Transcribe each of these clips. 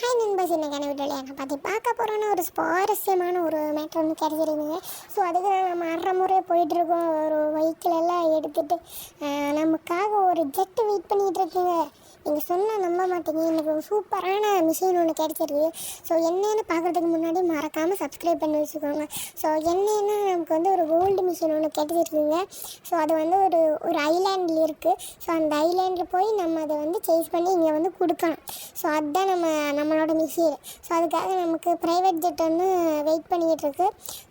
Hi நண்பர்ஸ், இன்னைக்கான வீடியோவில் என்ன பார்க்க போகிறோன்னா ஒரு சுவாரஸ்யமான ஒரு மேட்டர் வந்து கிடைச்சிருக்குங்க. ஸோ அதுக்கு நம்ம அரை முறை போயிட்டுருக்கோம். ஒரு வெஹிக்கிள் எல்லாம் எடுத்துகிட்டு நமக்காக ஒரு ஜெட்டு வெயிட் பண்ணிகிட்டு இருக்குங்க. நீங்கள் சொன்னால் நம்ப மாட்டீங்க, எனக்கு ஒரு சூப்பரான மிஷின் ஒன்று கிடச்சிருக்கு. ஸோ என்னென்னு பார்க்குறதுக்கு முன்னாடி மறக்காமல் சப்ஸ்கிரைப் பண்ணி வச்சுக்கோங்க. ஸோ என்னென்னா நமக்கு வந்து ஒரு கோல்டு மிஷின் ஒன்று கிடச்சிருக்குங்க. ஸோ அது வந்து ஒரு ஐலாண்டில் இருக்குது. ஸோ அந்த ஐலாண்டில் போய் நம்ம அதை வந்து சேஸ் பண்ணி இங்கே வந்து கொடுக்கணும். ஸோ அதுதான் நம்மளோட மிஷின். ஸோ அதுக்காக நமக்கு ப்ரைவேட் ஜெட் வந்து வெயிட் பண்ணிக்கிட்டு இருக்கு.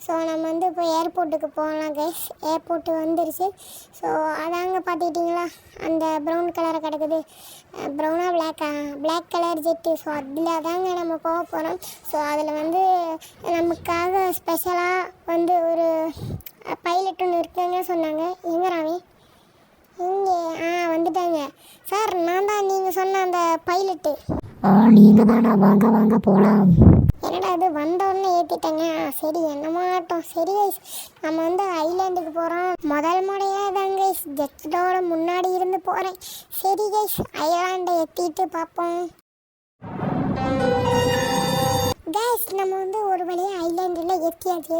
ஸோ நம்ம வந்து இப்போ ஏர்போர்ட்டுக்கு போகலாம் கைஸ். ஏர்போர்ட்டு வந்துருச்சு. ஸோ அதாங்க பார்த்துக்கிட்டிங்களா, அந்த ப்ரௌன் கலரை கிடக்குது, ப்ரௌனா பிளாக் கலர் ஜெட்டு. ஸோ அதில் தாங்க நம்ம போக போகிறோம். ஸோ அதில் வந்து நமக்காக ஸ்பெஷலாக வந்து ஒரு பைலட் ஒன்று இருக்குங்க சொன்னாங்க. எங்கராவே இங்கே வந்துட்டாங்க சார். நான் தான் நீங்கள் சொன்ன அந்த பைலட்டு. நீங்கள் தானே, வாங்க வாங்க போகலாம். என்னடா இது வந்தோடனே ஏற்றிட்டேங்க. சரி என்னமாட்டோம். சரி கைஸ், நம்ம வந்து ஐலாண்டுக்கு போகிறோம். முதல் முறையாக தான் கைஸ் ஜெட்டோட முன்னாடி இருந்து போகிறேன். சரி கைஸ், ஐலாண்டை ஏற்றிட்டு பார்ப்போம். கைஸ் நம்ம வந்து ஒரு வழியாக ஐலாண்டில் ஏற்றியாச்சு.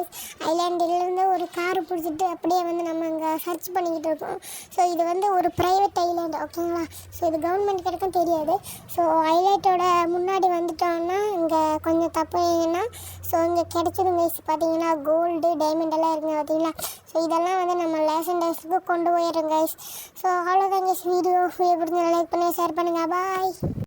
ஐலாண்டிலேருந்து ஒரு காரு பிடிச்சிட்டு அப்படியே வந்து நம்ம அங்கே சர்ச் பண்ணிக்கிட்டு இருக்கோம். ஸோ இது வந்து ஒரு ப்ரைவேட் ஐலாண்டு, ஓகேங்களா. ஸோ இது கவர்மெண்ட் கிடைக்கும் தெரியாது. ஸோ ஐலாண்டோட முன்னாடி வந்துட்டோம்னா இங்கே கொஞ்சம் தப்பு ஏன்னா, ஸோ இங்கே கிடைச்சிடும் கைஸ். பார்த்தீங்கன்னா கோல்டு டைமண்ட் எல்லாம் இருக்குங்க பார்த்தீங்களா. ஸோ இதெல்லாம் வந்து நம்ம லேசண்டர்ஸுக்கு கொண்டு போயிடுறோம் கைஸ். ஸோ அவ்வளோதான் கைஸ். வீடியோ பிடிச்சி லைக் பண்ணி ஷேர் பண்ணுங்கள். பாய்.